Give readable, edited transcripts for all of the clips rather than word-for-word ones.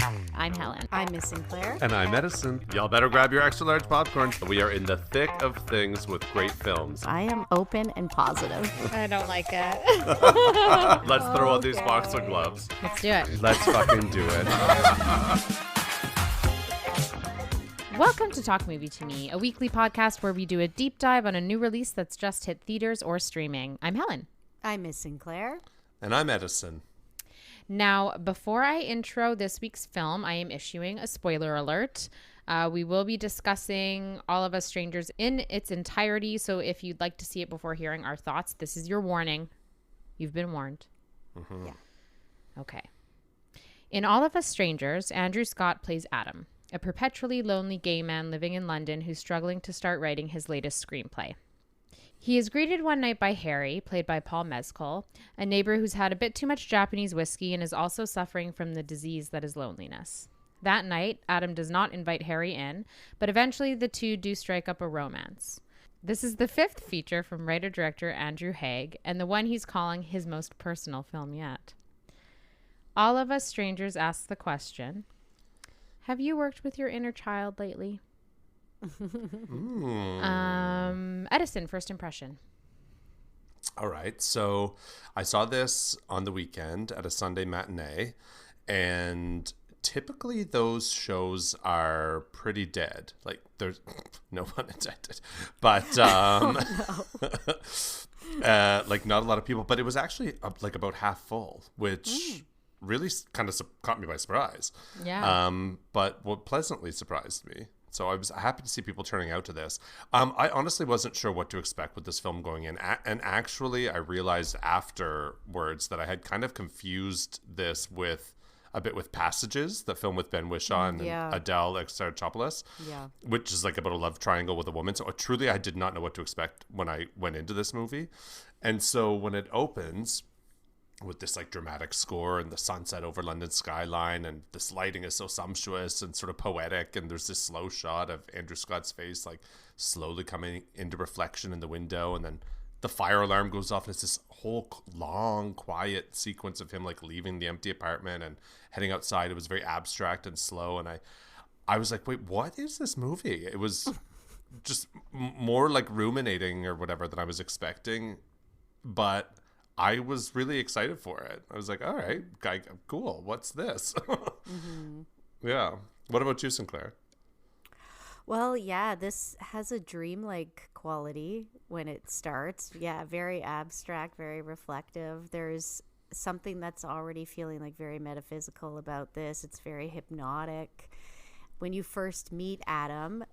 I'm Helen. I'm Miss Sinclair. And I'm Edison. Y'all better grab your extra large popcorn. We are in the thick of things with great films. I am open and positive. I don't like it. Let's throw on these boxing gloves. Let's do it. Let's fucking do it. Welcome to Talk Movie to Me, a weekly podcast where we do a deep dive on a new release that's just hit theaters or streaming. I'm Helen. I'm Miss Sinclair. And I'm Edison. Now, before I intro this week's film, I am issuing a spoiler alert. We will be discussing All of Us Strangers in its entirety, so if you'd like to see it before hearing our thoughts, this is your warning. You've been warned. Mm-hmm. Yeah. Okay. In All of Us Strangers, Andrew Scott plays Adam, a perpetually lonely gay man living in London who's struggling to start writing his latest screenplay. He is greeted one night by Harry, played by Paul Mescal, a neighbor who's had a bit too much Japanese whiskey and is also suffering from the disease that is loneliness. That night, Adam does not invite Harry in, but eventually the two do strike up a romance. This is the fifth feature from writer-director Andrew Haigh, and the one he's calling his most personal film yet. All of Us Strangers asks the question, have you worked with your inner child lately? Edison, first impression. All right. So I saw this on the weekend at a Sunday matinee, and typically those shows are pretty dead. Like, there's no pun intended, but like not a lot of people. But it was actually like about half full, which really kind of caught me by surprise. Yeah. But what pleasantly surprised me. So I was happy to see people turning out to this. I honestly wasn't sure what to expect with this film going in. And actually, I realized afterwards that I had kind of confused this with a bit with Passages, the film with Ben Whishaw and Adele Exarchopoulos, which is like about a love triangle with a woman. So truly, I did not know what to expect when I went into this movie. And so when it opens with this like dramatic score and the sunset over London skyline, and this lighting is so sumptuous and sort of poetic, and there's this slow shot of Andrew Scott's face like slowly coming into reflection in the window, and then the fire alarm goes off, and it's this whole long quiet sequence of him like leaving the empty apartment and heading outside. It was very abstract and slow, and I was like, wait, what is this movie? It was just more like ruminating or whatever than I was expecting, but I was really excited for it. I was like, all right, cool. What's this? Yeah. What about you, Sinclair? Well, yeah, this has a dreamlike quality when it starts. Yeah, very abstract, very reflective. There's something that's already feeling like very metaphysical about this. It's very hypnotic. When you first meet Adam,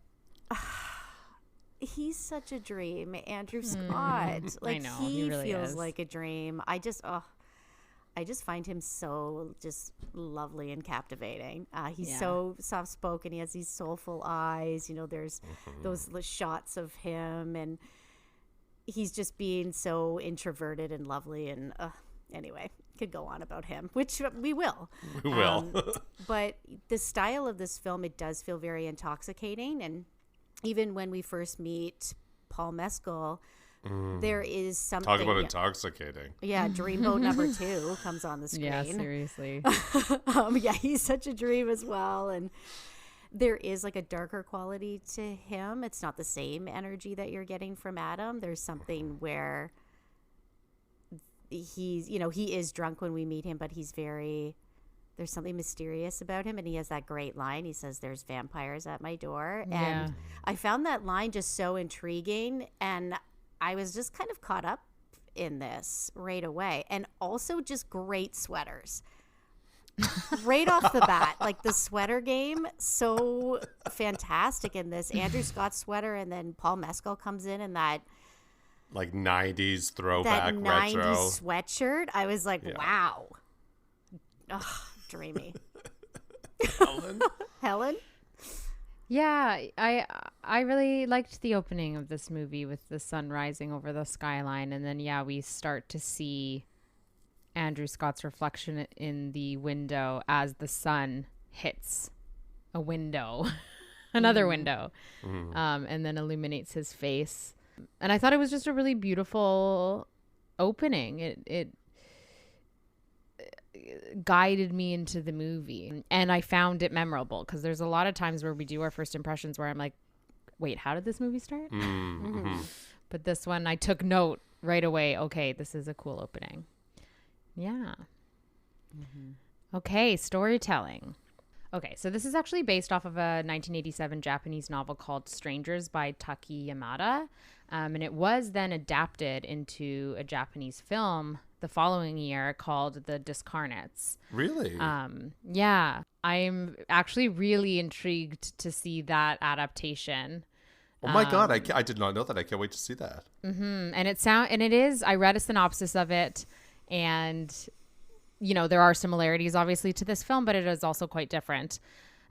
he's such a dream, Andrew Scott. Like, I know, he really feels is. like a dream. I just find him so just lovely and captivating. He's so soft spoken. He has these soulful eyes. You know, there's those shots of him, and he's just being so introverted and lovely. And anyway, could go on about him, which we will. We will. But the style of this film, it does feel very intoxicating. And even when we first meet Paul Mescal, there is something. Talk about intoxicating. Yeah, Dreamboat number 2 comes on the screen. Yeah, seriously. Yeah, he's such a dream as well. And there is like a darker quality to him. It's not the same energy that you're getting from Adam. There's something where he's, you know, he is drunk when we meet him, but there's something mysterious about him, and he has that great line. He says, "There's vampires at my door." Yeah. And I found that line just so intriguing, and I was just kind of caught up in this right away. And also just great sweaters. Right off the bat, like the sweater game, so fantastic in this. Andrew Scott sweater, and then Paul Mescal comes in that like 90s throwback that retro 90s sweatshirt. I was like, wow. Oh, dreamy. Helen? Yeah, I really liked the opening of this movie with the sun rising over the skyline, and then we start to see Andrew Scott's reflection in the window as the sun hits a window, another window, and then illuminates his face. And I thought it was just a really beautiful opening. guided me into the movie, and I found it memorable because there's a lot of times where we do our first impressions where I'm like, wait, how did this movie start? But this one, I took note right away. Okay, this is a cool opening. Yeah. Okay, storytelling. Okay, so this is actually based off of a 1987 Japanese novel called Strangers by Taki Yamada. And it was then adapted into a Japanese film the following year called The Discarnates. Really? Yeah, I'm actually really intrigued to see that adaptation. Oh my God, I did not know that. I can't wait to see that. And it is, I read a synopsis of it, and you know, there are similarities obviously to this film, but it is also quite different.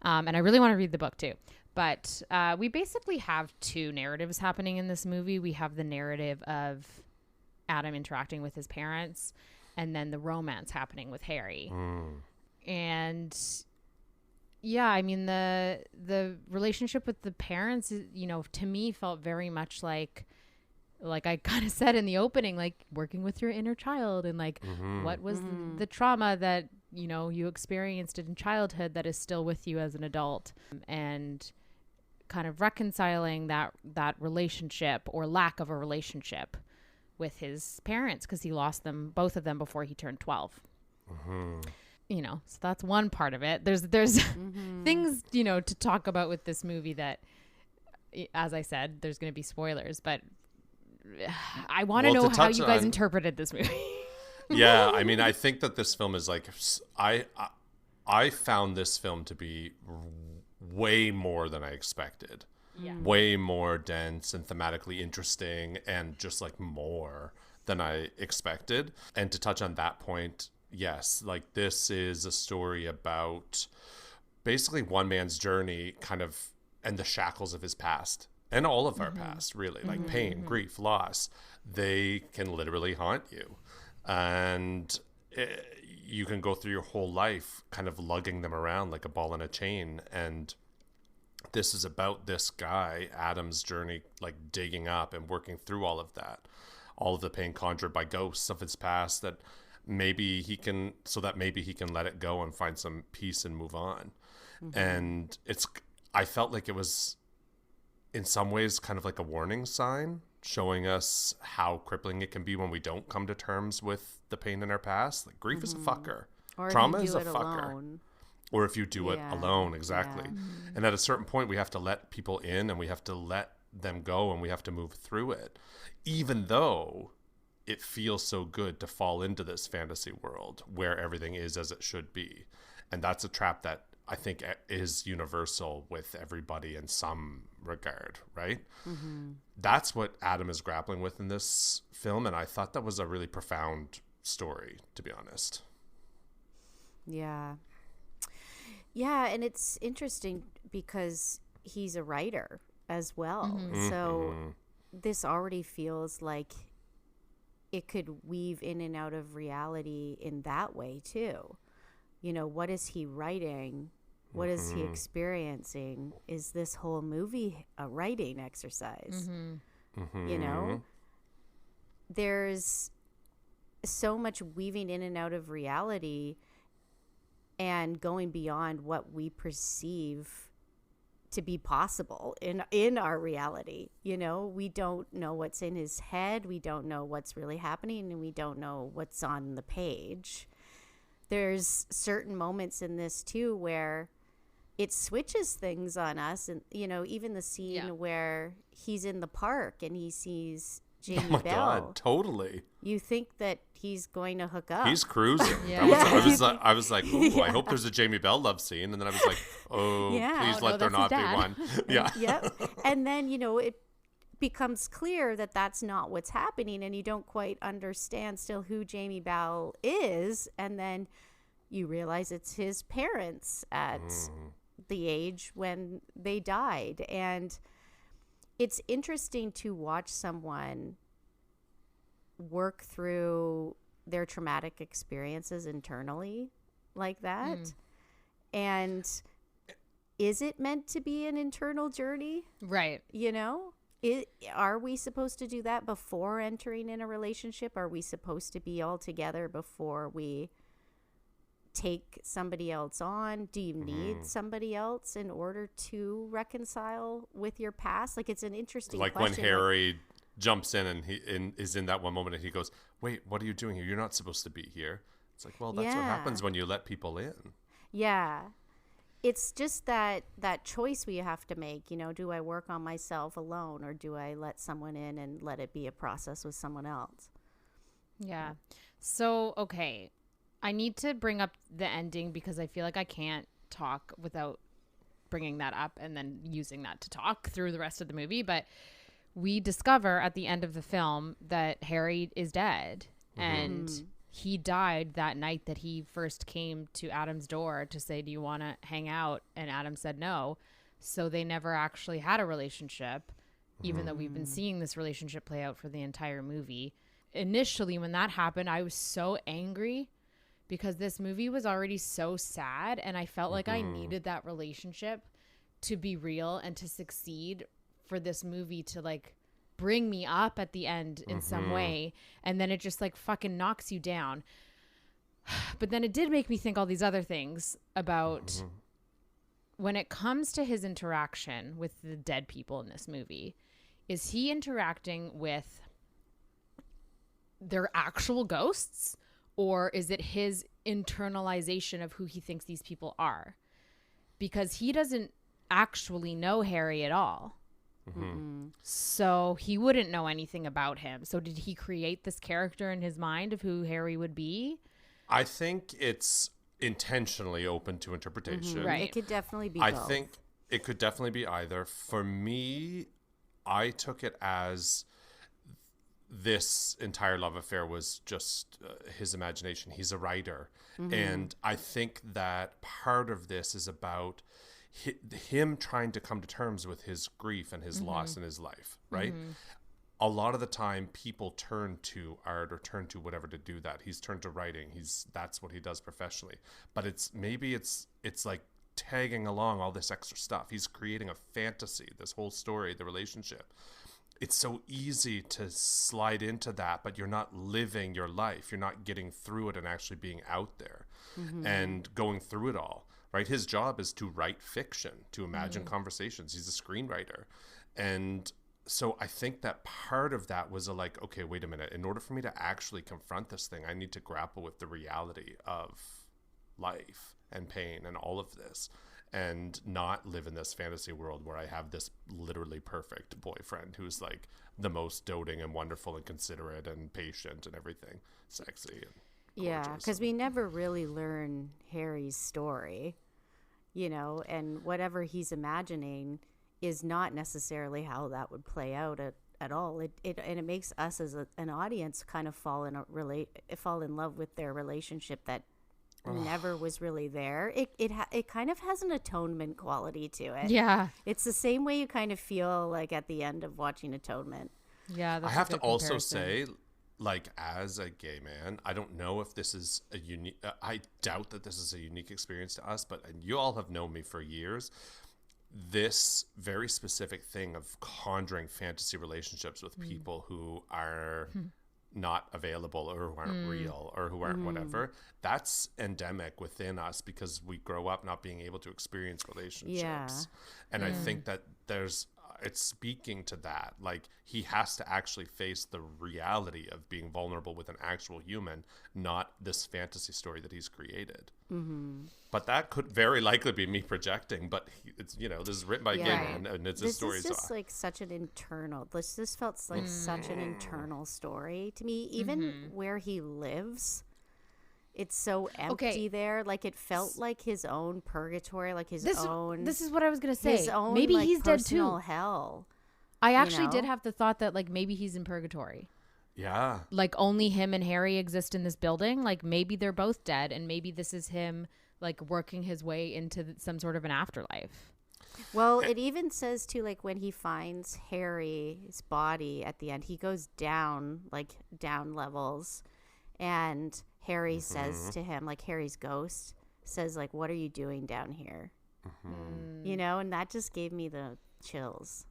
And I really want to read the book too. But we basically have two narratives happening in this movie. We have the narrative of Adam interacting with his parents, and then the romance happening with Harry. And yeah, I mean, the relationship with the parents, you know, to me felt very much like I kind of said in the opening, like working with your inner child, and like what was the trauma that, you know, you experienced in childhood that is still with you as an adult, and kind of reconciling that relationship or lack of a relationship with his parents, because he lost them, both of them, before he turned 12. You know, so that's one part of it. There's things, you know, to talk about with this movie that, as I said, there's going to be spoilers, but I want to know how you guys interpreted this movie. Yeah, I mean, I think that this film is like, I found this film to be way more than I expected. Yeah. Way more dense and thematically interesting, and just like more than I expected. And to touch on that point, yes, like this is a story about basically one man's journey, kind of, and the shackles of his past. And all of our past, really, like pain, grief, loss, they can literally haunt you. And you can go through your whole life kind of lugging them around like a ball in a chain. And this is about this guy, Adam's journey, like digging up and working through all of that, all of the pain conjured by ghosts of his past, that maybe he can let it go and find some peace and move on. And I felt like it was, in some ways, kind of like a warning sign, showing us how crippling it can be when we don't come to terms with the pain in our past. Like, grief is a fucker. Or Trauma if you is do a it fucker. alone. Or if you do it alone, exactly. Yeah. And at a certain point, we have to let people in, and we have to let them go, and we have to move through it. Even though it feels so good to fall into this fantasy world where everything is as it should be. And that's a trap that I think is universal with everybody in some regard, right? That's what Adam is grappling with in this film, and I thought that was a really profound story, to be honest. Yeah, and it's interesting because he's a writer as well. So this already feels like it could weave in and out of reality in that way too. You know, what is he writing? What is he experiencing? Is this whole movie a writing exercise? You know, there's so much weaving in and out of reality and going beyond what we perceive to be possible in our reality. You know, we don't know what's in his head. We don't know what's really happening, and we don't know what's on the page. There's certain moments in this too where it switches things on us. And, you know, even the scene where he's in the park and he sees Jamie Bell. God, totally. You think that he's going to hook up. He's cruising. I was like, ooh, I hope there's a Jamie Bell love scene. And then I was like, oh, please let there not be one. And then, you know, it becomes clear that that's not what's happening, and you don't quite understand still who Jamie Bell is. And then you realize it's his parents at the age when they died. And it's interesting to watch someone work through their traumatic experiences internally like that. And is it meant to be an internal journey? Right. You know, are we supposed to do that before entering in a relationship? Are we supposed to be all together before we take somebody else on? Do you need somebody else in order to reconcile with your past? Like, it's an interesting like question. when Harry jumps in and is in that one moment and he goes, wait, what are you doing here? You're not supposed to be here. It's like, well, that's what happens when you let people in. Yeah. It's just that choice we have to make, you know, do I work on myself alone, or do I let someone in and let it be a process with someone else? Yeah. So, okay. I need to bring up the ending because I feel like I can't talk without bringing that up and then using that to talk through the rest of the movie. But we discover at the end of the film that Harry is dead, and he died that night that he first came to Adam's door to say, do you want to hang out? And Adam said no. So they never actually had a relationship, even though we've been seeing this relationship play out for the entire movie. Initially, when that happened, I was so angry because this movie was already so sad, and I felt like I needed that relationship to be real and to succeed for this movie to like bring me up at the end in some way. And then it just like fucking knocks you down. But then it did make me think all these other things about when it comes to his interaction with the dead people in this movie. Is he interacting with their actual ghosts, or is it his internalization of who he thinks these people are? Because he doesn't actually know Harry at all. So he wouldn't know anything about him. So did he create this character in his mind of who Harry would be? I think it's intentionally open to interpretation. Right. It could definitely be I both. think it could definitely be either. For me, I took it as this entire love affair was just his imagination. He's a writer. And I think that part of this is about him trying to come to terms with his grief and his loss in his life, right? A lot of the time people turn to art or turn to whatever to do that. He's turned to writing. That's what he does professionally. But it's like tagging along all this extra stuff. He's creating a fantasy, this whole story, the relationship. It's so easy to slide into that, but you're not living your life. You're not getting through it and actually being out there and going through it all. Right? His job is to write fiction, to imagine conversations. He's a screenwriter. And so I think that part of that was okay, wait a minute. In order for me to actually confront this thing, I need to grapple with the reality of life and pain and all of this, and not live in this fantasy world where I have this literally perfect boyfriend who's like the most doting and wonderful and considerate and patient and everything, sexy and Yeah, gorgeous. because we never really learn Harry's story, you know, and whatever he's imagining is not necessarily how that would play out at all. It makes us as an audience kind of fall in love with their relationship that never was really there. It kind of has an atonement quality to it. Yeah. It's the same way you kind of feel like at the end of watching Atonement. Yeah. That's I have a to good also comparison. say, as a gay man, I don't know if this is a unique, I doubt that this is a unique experience to us, but you all have known me for years. This very specific thing of conjuring fantasy relationships with people who are not available or who aren't real or who aren't whatever, that's endemic within us because we grow up not being able to experience relationships. Yeah. And I think that it's speaking to that. Like, he has to actually face the reality of being vulnerable with an actual human, not this fantasy story that he's created. But that could very likely be me projecting. But it's, this is written by a gay man, and it's his story. This is just like such an internal. This felt like such an internal story to me. Even where he lives, it's so empty there. Like, it felt like his own purgatory, like his own. This is what I was gonna say. His own, maybe like, he's dead personal too. hell. I actually did know? have the thought that like maybe he's in purgatory. Yeah. Like only him and Harry exist in this building. Like maybe they're both dead, and maybe this is him like working his way into some sort of an afterlife. Well, it even says too, like when he finds Harry's body at the end, he goes down levels, and Harry says to him, like Harry's ghost says, like, "What are you doing down here?" And that just gave me the chills.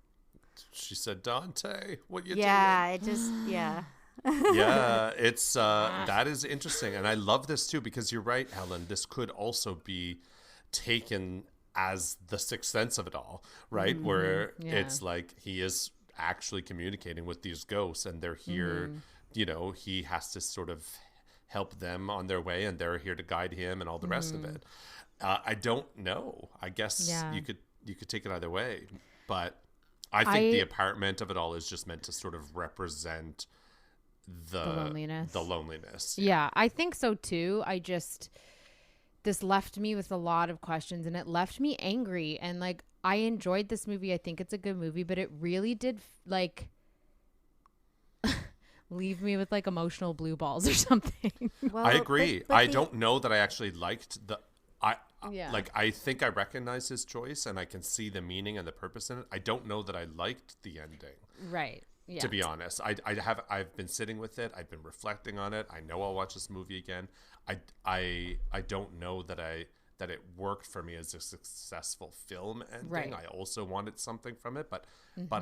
She said, Dante, what you Yeah, doing? it just, yeah. Yeah, it's that is interesting, and I love this too because you're right, Helen. This could also be taken as the sixth sense of it all, right? Where Yeah. it's like he is actually communicating with these ghosts, and they're here. You know, he has to sort of help them on their way, and they're here to guide him, and all the rest of it. I don't know. I guess Yeah. you could take it either way, but I think the apartment of it all is just meant to sort of represent the loneliness. The loneliness. Yeah, I think so too. This left me with a lot of questions, and it left me angry, and like I enjoyed this movie. I think it's a good movie, but it really did like leave me with like emotional blue balls or something. Well, I agree. but I the- don't know that I actually liked the Yeah. like I think I recognize his choice and I can see the meaning and the purpose in it. I don't know that I liked the ending. Right. Yeah. To be honest, I've been sitting with it. I've been reflecting on it. I know I'll watch this movie again. I don't know that it worked for me as a successful film ending. Right. I also wanted something from it, but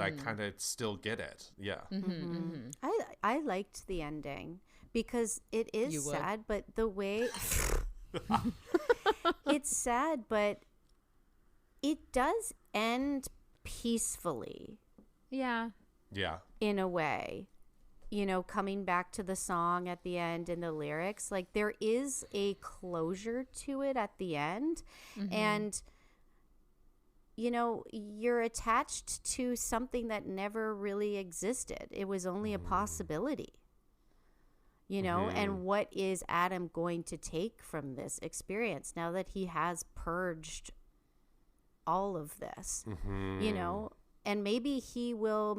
I kind of still get it. Yeah. I liked the ending because it is You would. sad, but the way it's sad, but it does end peacefully Yeah. Yeah. in a way. You know, coming back to the song at the end and the lyrics, like there is a closure to it at the end. And you know, you're attached to something that never really existed. It was only a possibility. You know, and what is Adam going to take from this experience now that he has purged all of this? You know, and maybe he will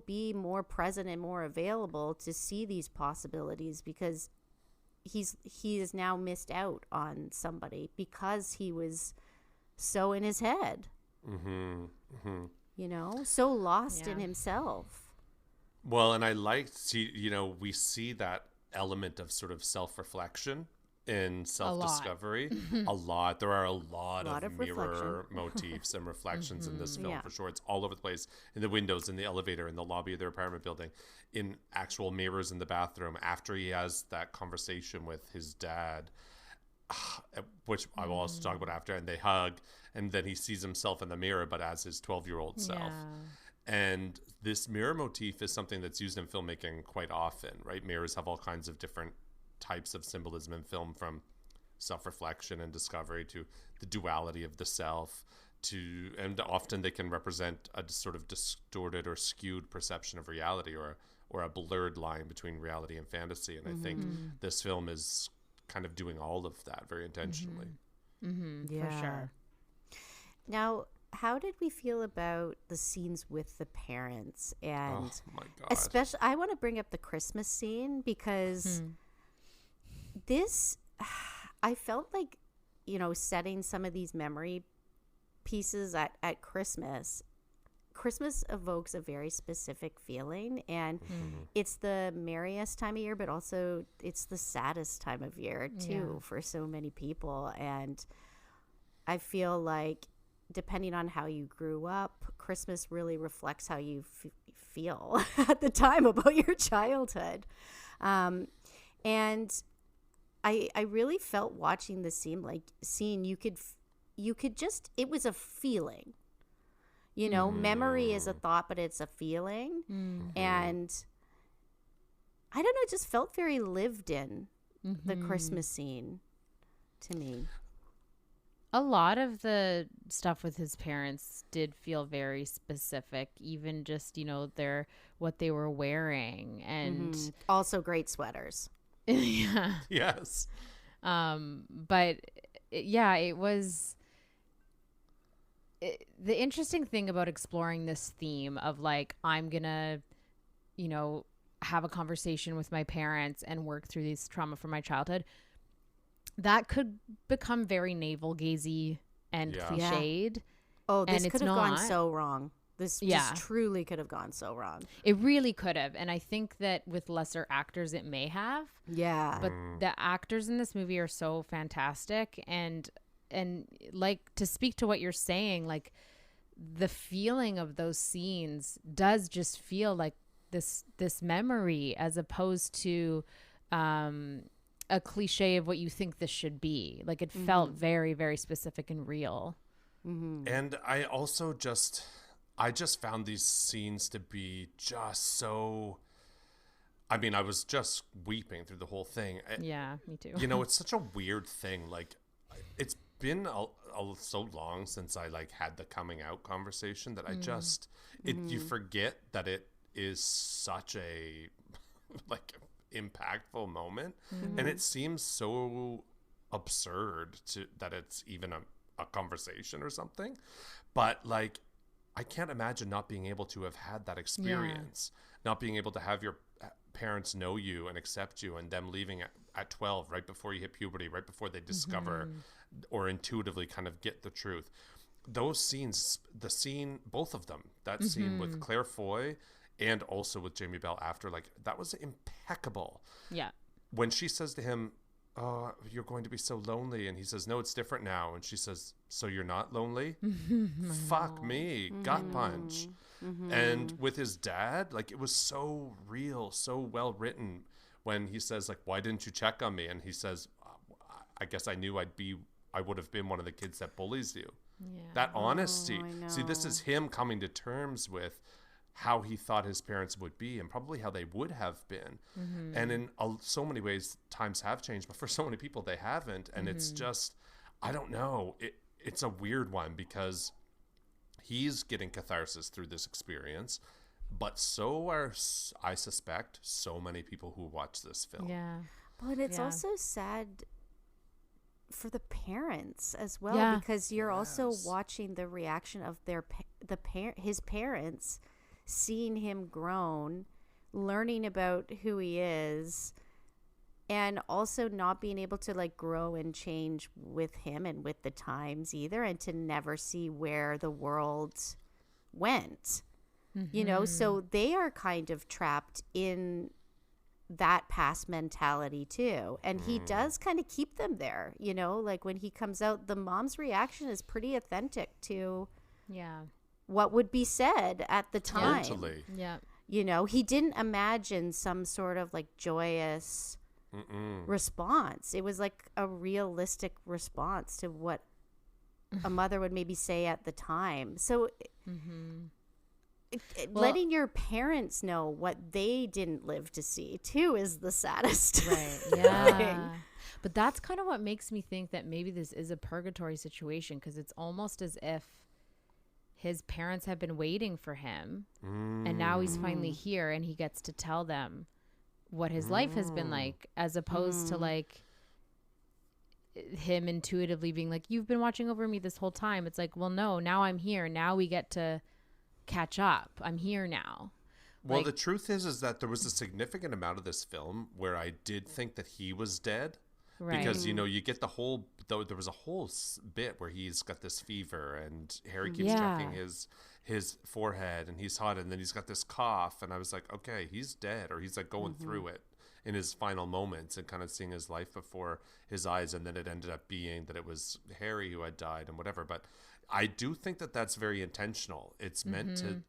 be more present and more available to see these possibilities because he has now missed out on somebody because he was so in his head. You know, so lost in Yeah. himself. Well, and I liked, we see that element of sort of self-reflection in self-discovery a lot. There are a lot of mirror motifs and reflections in this film, for sure. It's all over the place, in the windows, in the elevator, in the lobby of their apartment building, in actual mirrors in the bathroom, after he has that conversation with his dad, which I will also talk about after, and they hug, and then he sees himself in the mirror, but as his 12-year-old self. Yeah. And this mirror motif is something that's used in filmmaking quite often, right? Mirrors have all kinds of different types of symbolism in film, from self-reflection and discovery to the duality of the self, and often they can represent a sort of distorted or skewed perception of reality, or a blurred line between reality and fantasy. And I think this film is kind of doing all of that very intentionally. For sure. Now, how did we feel about the scenes with the parents? And Oh my God. especially, I want to bring up the Christmas scene because this, I felt like, you know, setting some of these memory pieces at Christmas. Christmas evokes a very specific feeling, and it's the merriest time of year, but also it's the saddest time of year too for so many people. And I feel like, depending on how you grew up, Christmas really reflects how you feel at the time about your childhood. And I really felt watching the scene, you could just, it was a feeling. You know, memory is a thought, but it's a feeling. And I don't know, it just felt very lived in, the Christmas scene to me. A lot of the stuff with his parents did feel very specific, even just, you know, what they were wearing, and Also great sweaters. yeah. Yes. But yeah, it was the interesting thing about exploring this theme of like, I'm gonna, you know, have a conversation with my parents and work through these trauma from my childhood. That could become very navel-gazy and cliched. Oh, this And it's could have gone not. so wrong. This just truly could have gone so wrong. It really could have. And I think that with lesser actors, it may have. Yeah. But the actors in this movie are so fantastic. And like, to speak to what you're saying, like, the feeling of those scenes does just feel like this memory, as opposed to a cliche of what you think this should be. Like, it felt very, very specific and real. And I also I just found these scenes to be just so, I mean, I was just weeping through the whole thing. Yeah, me too. You know, it's such a weird thing. Like, it's been so long since I like had the coming out conversation that I just, you forget that it is such a like impactful moment. And it seems so absurd that it's even a conversation or something. But like, I can't imagine not being able to have had that experience, not being able to have your parents know you and accept you, and them leaving at 12, right before you hit puberty, right before they discover or intuitively kind of get the truth. Those scenes, both of them, that scene with Claire Foy and also with Jamie Bell after, like, that was impeccable. Yeah. When she says to him, "Oh, you're going to be so lonely," and he says, "No, it's different now," and she says, "So you're not lonely?" Fuck me, gut punch. And with his dad, like, it was so real, so well written when he says, like, "Why didn't you check on me?" And he says, "I guess I knew I would have been one of the kids that bullies you." Yeah. That honesty. See, this is him coming to terms with how he thought his parents would be and probably how they would have been. And in so many ways, times have changed, but for so many people, they haven't. And it's just, I don't know. It's a weird one because he's getting catharsis through this experience, but so are, I suspect, so many people who watch this film. Yeah. But it's also sad for the parents as well, because you're also watching the reaction of his parents, seeing him grown, learning about who he is, and also not being able to like grow and change with him and with the times either, and to never see where the world went. You know, so they are kind of trapped in that past mentality too, and he does kind of keep them there. You know, like when he comes out, the mom's reaction is pretty authentic to what would be said at the time. Totally. Yeah. You know, he didn't imagine some sort of like joyous response. It was like a realistic response to what a mother would maybe say at the time. So letting your parents know what they didn't live to see too is the saddest. Right. Yeah. But that's kind of what makes me think that maybe this is a purgatory situation, because it's almost as if his parents have been waiting for him, and now he's finally here and he gets to tell them what his life has been like, as opposed to like him intuitively being like, "You've been watching over me this whole time." It's like, well, no, now I'm here. Now we get to catch up. I'm here now. Well, the truth is that there was a significant amount of this film where I did think that he was dead. Right. Because, you know, you get the whole, though there was a whole bit where he's got this fever and Harry keeps checking his forehead and he's hot, and then he's got this cough, and I was like, okay, he's dead, or he's like going through it in his final moments and kind of seeing his life before his eyes, and then it ended up being that it was Harry who had died and whatever. But I do think that that's very intentional. It's meant to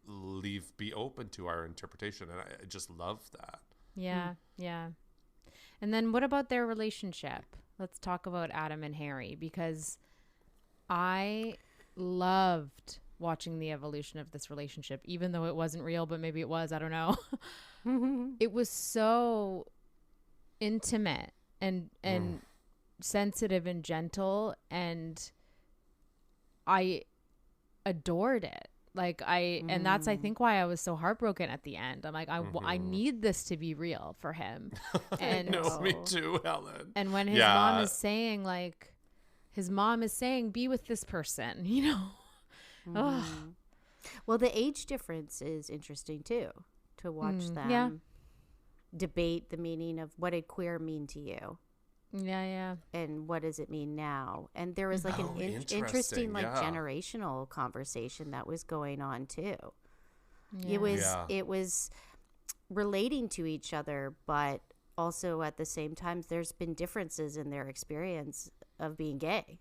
be open to our interpretation, and I just love that. Yeah, yeah. And then what about their relationship? Let's talk about Adam and Harry, because I loved watching the evolution of this relationship, even though it wasn't real, but maybe it was. I don't know. It was so intimate and sensitive and gentle, and I adored it. Like and that's, I think, why I was so heartbroken at the end. I'm like, I need this to be real for him. And no, me too, Helen. And when his mom is saying, like, be with this person, you know. Well, the age difference is interesting too, to watch them debate the meaning of what did queer mean to you. Yeah. And what does it mean now? And there was like an interesting like generational conversation that was going on too. Yeah. It was relating to each other, but also at the same time there's been differences in their experience of being gay.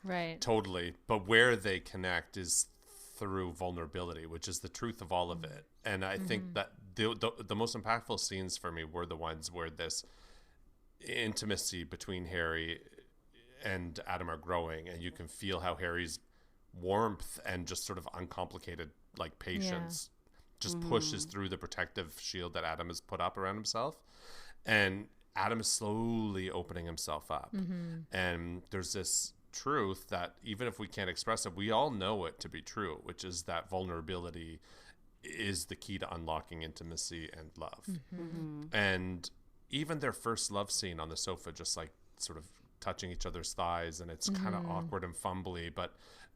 Right. Totally. But where they connect is through vulnerability, which is the truth of all of it. And I think that the most impactful scenes for me were the ones where this intimacy between Harry and Adam are growing, and you can feel how Harry's warmth and just sort of uncomplicated like patience just pushes through the protective shield that Adam has put up around himself, and Adam is slowly opening himself up. And there's this truth that even if we can't express it, we all know it to be true, which is that vulnerability is the key to unlocking intimacy and love. And even their first love scene on the sofa, just like sort of touching each other's thighs, and it's kind of awkward and fumbly, but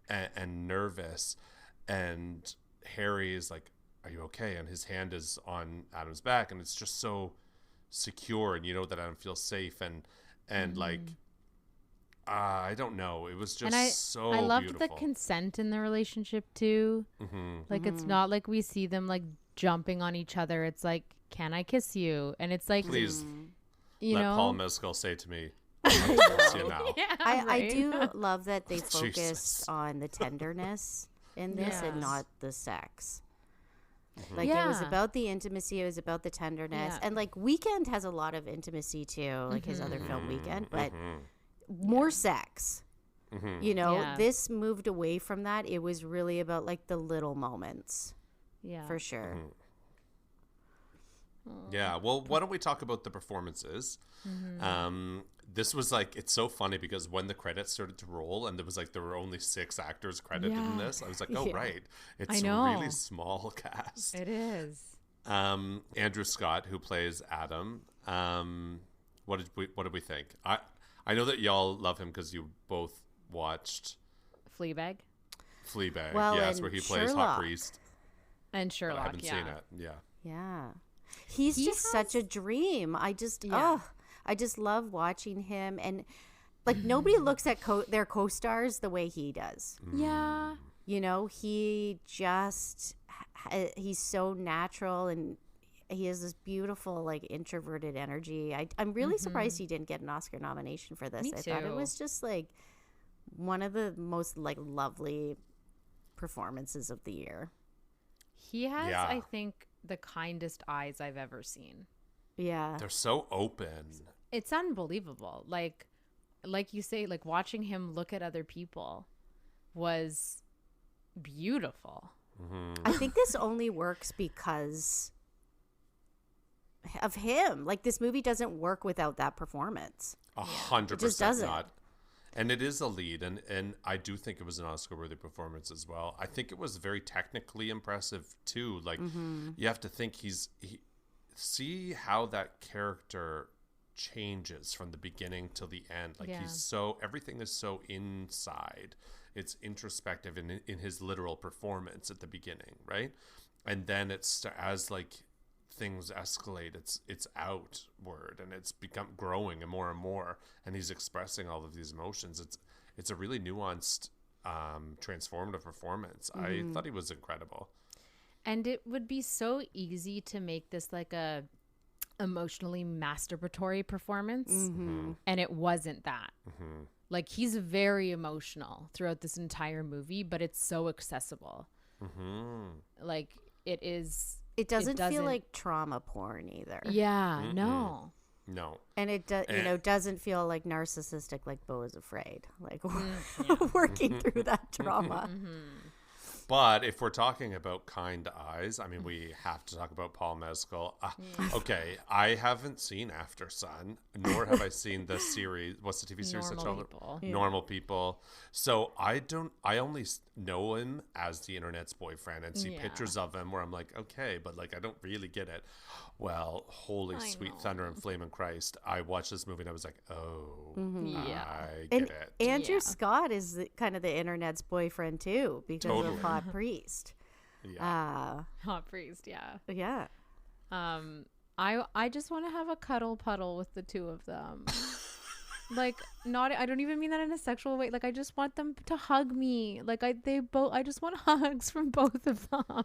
and nervous, and Harry is like, are you okay? And his hand is on Adam's back, and it's just so secure, and you know that Adam feels safe, and like I don't know, it was just so I loved beautiful. the consent in the relationship too. Like it's not like we see them like jumping on each other. It's like, can I kiss you? And it's like, Please you let know, Paul Mescal say to me, I'll kiss you now. I do love that they focused Jesus. on the tenderness in this and Yes. not the sex. Like it was about the intimacy, it was about the tenderness. Yeah. And like Weekend has a lot of intimacy too, like his other film Weekend, but more sex. You know, Yeah. this moved away from that. It was really about like the little moments, yeah, for sure. Yeah, well, why don't we talk about the performances? This was like, it's so funny because when the credits started to roll and there were only 6 actors credited in this, I was like, oh, right. It's I know. a really small cast. It is. Andrew Scott, who plays Adam. What did we think? I know that y'all love him because you both watched Fleabag Fleabag, Well, yes, and where he plays Sherlock. Hot Priest. and But Sherlock. I haven't yeah. seen it. Yeah. Yeah. He's He just such a dream. I just I just love watching him, and like nobody looks at their co-stars the way he does. Yeah. You know, he just he's so natural, and he has this beautiful like introverted energy. I'm really surprised he didn't get an Oscar nomination for this. Me I thought it too. was just like one of the most like lovely performances of the year. He has, Yeah. I think, the kindest eyes I've ever seen. Yeah. They're so open. It's unbelievable. Like you say, like watching him look at other people was beautiful. I think this only works because of him. Like this movie doesn't work without that performance. 100% just doesn't. not. And it is a lead, and I do think it was an Oscar-worthy performance as well. I think it was very technically impressive too. Like you have to think see how that character changes from the beginning till the end. Like Yeah. everything is so inside. It's introspective in his literal performance at the beginning, right? And then it's as like things escalate, it's outward, and it's become growing and more, and he's expressing all of these emotions. It's a really nuanced, transformative performance. I thought he was incredible. And it would be so easy to make this like a emotionally masturbatory performance. And it wasn't that. Like he's very emotional throughout this entire movie, but it's so accessible. Like it is. It doesn't feel like trauma porn either. Yeah, no. No. And it doesn't feel like narcissistic like Beau is Afraid. Like working through that trauma. But if we're talking about kind eyes, I mean, we have to talk about Paul Mescal. Okay, I haven't seen After Sun, nor have I seen the series. What's the TV series? Normal People. Normal People. So I only know him as the internet's boyfriend and see pictures of him where I'm like, okay, but like I don't really get it. Well, holy sweet thunder and flaming Christ. I watched this movie and I was like, oh, Yeah. I get And it. Andrew Scott is kind of the internet's boyfriend too, because Totally. of Hot Priest. Yeah. Hot priest, yeah. Yeah. I just want to have a cuddle puddle with the two of them. Like I don't even mean that in a sexual way. Like I just want them to hug me. Like I just want hugs from both of them.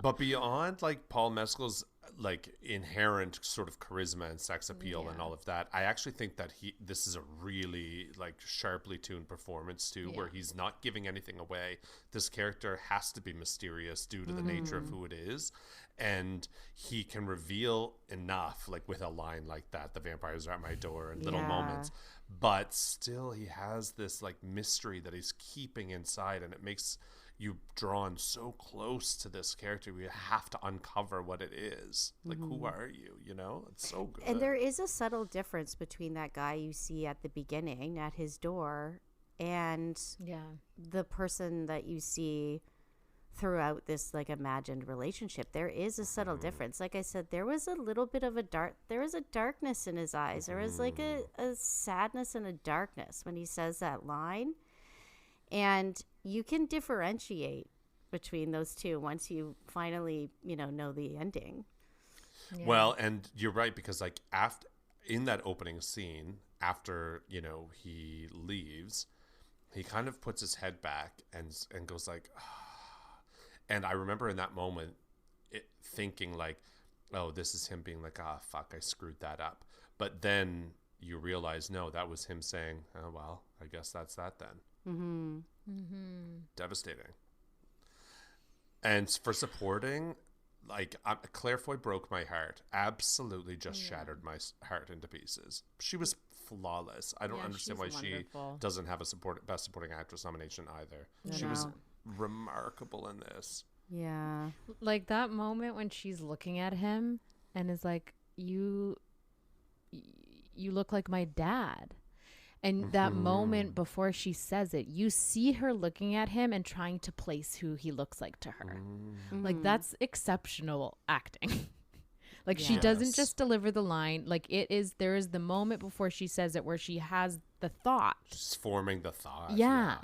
But beyond like Paul Mescal's like inherent sort of charisma and sex appeal and all of that. I actually think that this is a really like sharply tuned performance too, where he's not giving anything away. This character has to be mysterious due to the nature of who it is, and he can reveal enough, like with a line like that, the vampires are at my door, and little moments, but still he has this like mystery that he's keeping inside, and it makes you drawn so close to this character. You have to uncover what it is. Like, who are you? You know, it's so good. And there is a subtle difference between that guy you see at the beginning at his door and the person that you see throughout this like imagined relationship. There is a subtle difference. Like I said, there was a little bit of there was a darkness in his eyes. There was like a sadness and a darkness when he says that line. And you can differentiate between those two once you finally, know the ending. Yeah. Well, and you're right, because like in that opening scene, after, he leaves, he kind of puts his head back and goes like, ah. And I remember in that moment thinking like, oh, this is him being like, fuck, I screwed that up. But then you realize, no, that was him saying, oh, well, I guess that's that then. Devastating. And for supporting, like Claire Foy broke my heart. Absolutely just shattered my heart into pieces. She was flawless. I don't understand why wonderful. She doesn't have a Best Supporting Actress nomination either. She was remarkable in this. Yeah. Like that moment when she's looking at him and is like, you look like my dad. And that moment before she says it, you see her looking at him and trying to place who he looks like to her. Like, that's exceptional acting. Like, she doesn't just deliver the line. Like, there is the moment before she says it where she has the thought. She's forming the thought. Yeah.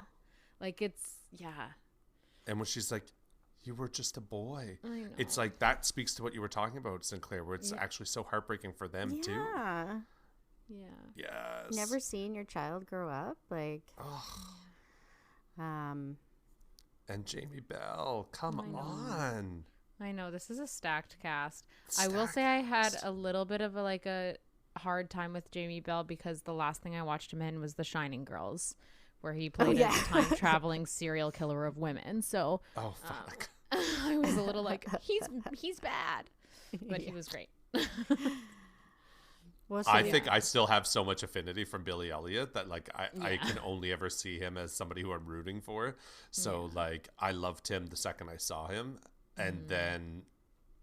Like, it's, And when she's like, you were just a boy. I know. It's like, that speaks to what you were talking about, Sinclair, where it's actually so heartbreaking for them, too. Yeah. Yes. Never seen your child grow up, like. And Jamie Bell, come on. I know, this is a stacked cast. I will say I had a little bit of a hard time with Jamie Bell because the last thing I watched him in was The Shining Girls, where he played a time traveling serial killer of women. So fuck. I was a little like, he's bad, but he was great. Well, I think I still have so much affinity from Billy Elliot that like I can only ever see him as somebody who I'm rooting for. So like I loved him the second I saw him, and then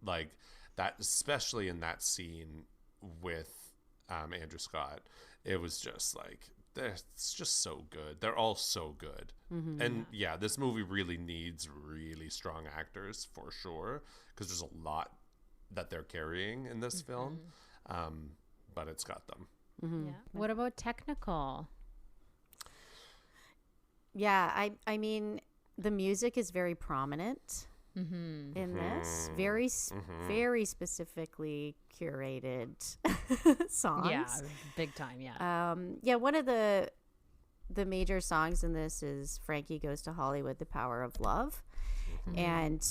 like that, especially in that scene with Andrew Scott, it was just like it's just so good. They're all so good, and this movie really needs really strong actors for sure, because there's a lot that they're carrying in this film. But it's got them. Yeah. What about technical? Yeah, I mean, the music is very prominent in this. Very, very specifically curated songs. Yeah, big time, yeah. One of the major songs in this is Frankie Goes to Hollywood, The Power of Love. And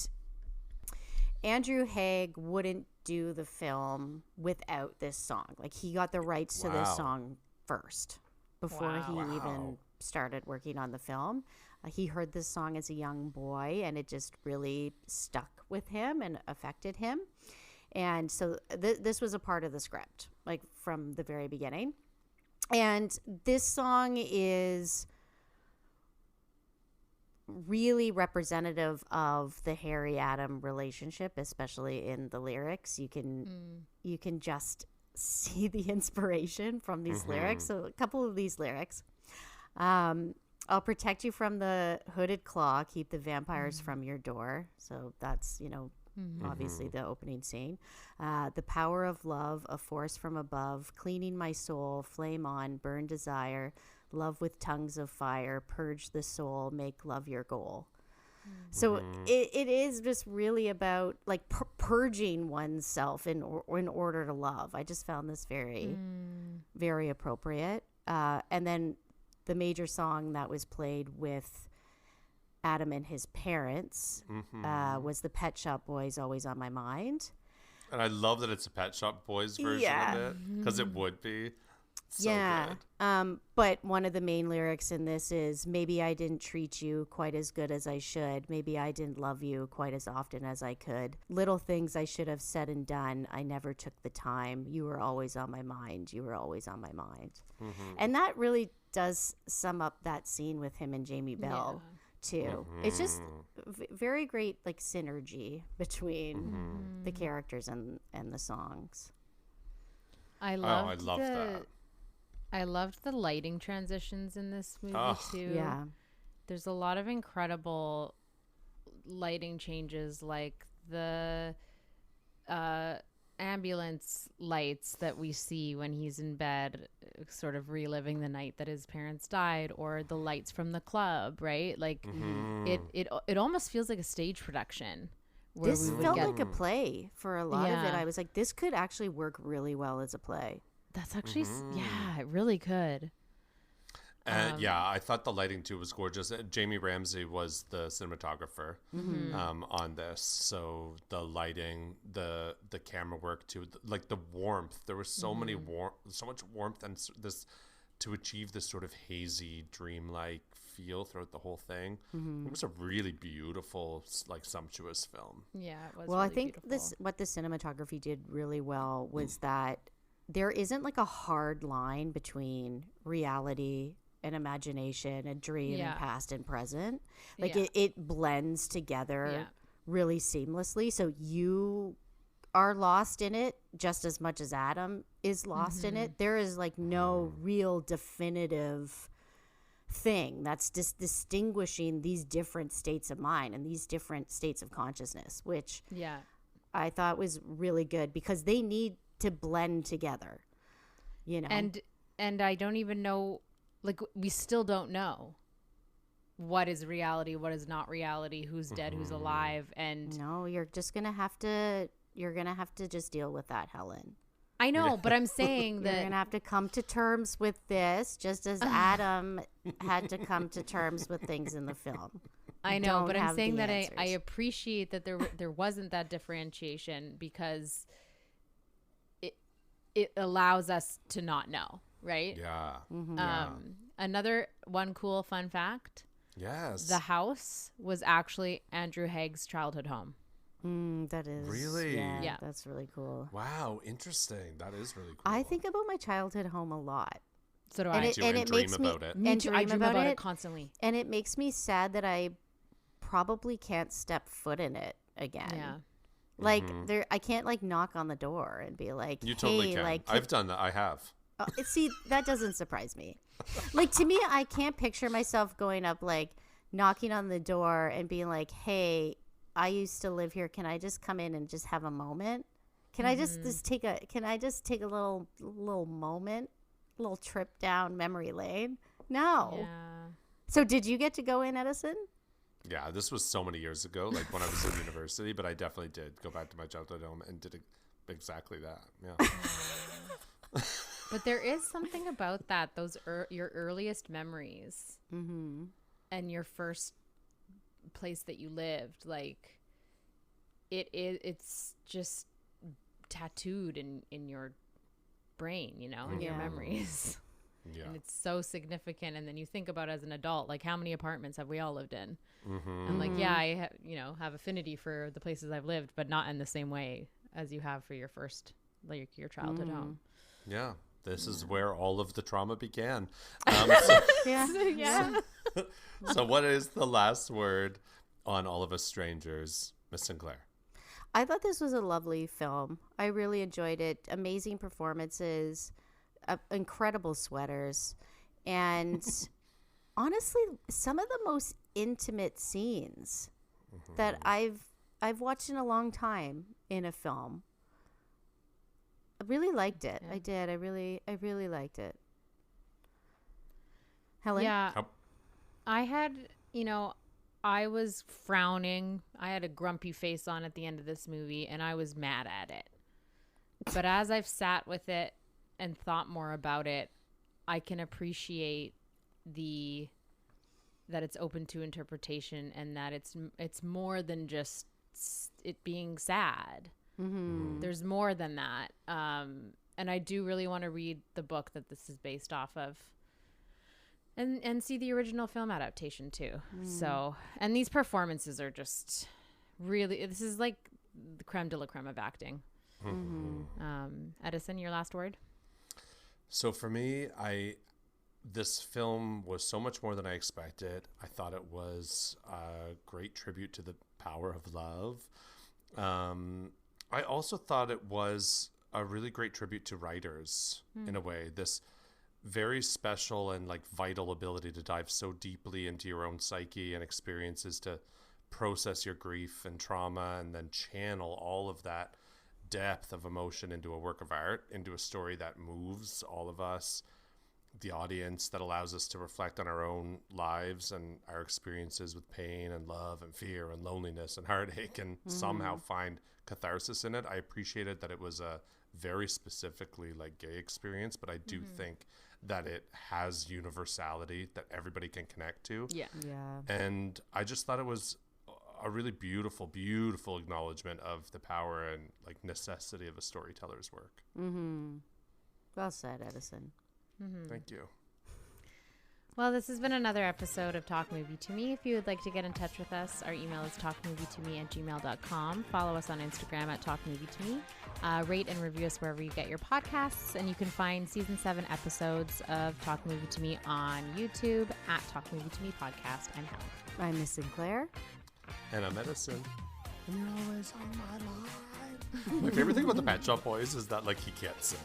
Andrew Haigh wouldn't do the film without this song. Like, he got the rights to this song first before he even started working on the film. He heard this song as a young boy, and it just really stuck with him and affected him. And so this was a part of the script, like from the very beginning. And this song is really representative of the Harry-Adam relationship, especially in the lyrics. You can just see the inspiration from these lyrics. So a couple of these lyrics. I'll protect you from the hooded claw, keep the vampires from your door. So that's, obviously the opening scene. The power of love, a force from above, cleaning my soul, flame on, burn desire, love with tongues of fire, purge the soul, make love your goal. So it is just really about like purging oneself in order to love. I just found this very, very appropriate. And then the major song that was played with Adam and his parents was the Pet Shop Boys, Always on My Mind. And I love that it's a Pet Shop Boys version of it, because it would be. So good. But one of the main lyrics in this is, maybe I didn't treat you quite as good as I should. Maybe I didn't love you quite as often as I could. Little things I should have said and done. I never took the time. You were always on my mind. You were always on my mind. And that really does sum up that scene with him and Jamie Bell too. It's just very great, like, synergy between the characters and the songs. I loved that. I loved the lighting transitions in this movie too. Yeah. There's a lot of incredible lighting changes, like the ambulance lights that we see when he's in bed, sort of reliving the night that his parents died, or the lights from the club, right? Like it almost feels like a stage production. This felt like a play for a lot of it. I was like, this could actually work really well as a play. That's actually, yeah, it really could. Yeah, I thought the lighting too was gorgeous. Jamie Ramsey was the cinematographer on this, so the lighting, the camera work too, like the warmth. There was so so much warmth, and this to achieve this sort of hazy, dreamlike feel throughout the whole thing. It was a really beautiful, like, sumptuous film. Yeah, it was. Well, really I think beautiful. what the cinematography did really well was that there isn't like a hard line between reality and imagination, a dream, and past and present. Like it blends together really seamlessly. So you are lost in it just as much as Adam is lost in it. There is like no real definitive thing that's distinguishing these different states of mind and these different states of consciousness, which I thought was really good, because they need to blend together, you know. And I don't even know, like, we still don't know what is reality, what is not reality, who's dead, who's alive. And no, you're gonna have to just deal with that, Helen. I know, but I'm saying that you're gonna have to come to terms with this, just as Adam had to come to terms with things in the film. I know, but I'm saying that I appreciate that there wasn't that differentiation, because it allows us to not know, right? Yeah. Another one cool fun fact. Yes. The house was actually Andrew Haig's childhood home. That is really, yeah, that's really cool. Wow, interesting. That is really cool. I think about my childhood home a lot. So do and I. It dream makes about me, it. Me too. I dream about it constantly. And it makes me sad that I probably can't step foot in it again. Yeah. Like I can't like knock on the door and be like, you totally hey, can. like, I've done that. I have. See, that doesn't surprise me. Like, to me, I can't picture myself going up, like, knocking on the door and being like, hey, I used to live here. Can I just come in and just have a moment? Can I just take a little moment, a little trip down memory lane? No. Yeah. So did you get to go in, Edison? Yeah, this was so many years ago, like when I was in university, but I definitely did go back to my childhood home and did exactly that. Yeah. But there is something about that, those your earliest memories and your first place that you lived, like it's just tattooed in your brain, you know, in your memories. Yeah. And it's so significant. And then you think about, as an adult, like, how many apartments have we all lived in? And like, yeah, I have affinity for the places I've lived, but not in the same way as you have for your first, like, your childhood home. Yeah. This is where all of the trauma began. So what is the last word on All of Us Strangers, Miss Sinclair? I thought this was a lovely film. I really enjoyed it. Amazing performances, incredible sweaters, and honestly, some of the most intimate scenes that I've watched in a long time in a film. I really liked it. Yeah. I did. I really liked it. Helen? Yeah. I had, I was frowning. I had a grumpy face on at the end of this movie, and I was mad at it. But as I've sat with it and thought more about it, I can appreciate that it's open to interpretation, and that it's more than just it being sad. There's more than that. And I do really want to read the book that this is based off of. And see the original film adaptation too. So, and these performances are just really, this is like the creme de la creme of acting. Edison, your last word? So for me, this film was so much more than I expected. I thought it was a great tribute to the power of love. I also thought it was a really great tribute to writers in a way. This very special and like vital ability to dive so deeply into your own psyche and experiences to process your grief and trauma and then channel all of that depth of emotion into a work of art, into a story that moves all of us, the audience, that allows us to reflect on our own lives and our experiences with pain and love and fear and loneliness and heartache and somehow find catharsis in it. I appreciated that it was a very specifically like gay experience, but I do think that it has universality that everybody can connect to. Yeah. And I just thought it was a really beautiful, beautiful acknowledgement of the power and like necessity of a storyteller's work. Well said, Edison. Thank you. Well, this has been another episode of Talk Movie to Me. If you would like to get in touch with us, our email is talkmovietome@gmail.com. Follow us on Instagram at talkmovietome. Rate and review us wherever you get your podcasts. And you can find season 7 episodes of Talk Movie to Me on YouTube at Talk Movie to Me Podcast. I'm Helen. I'm Miss Sinclair. And I'm Edison. And you're always on my mind. My favorite thing about the Pet Shop Boys is that like he can't sing.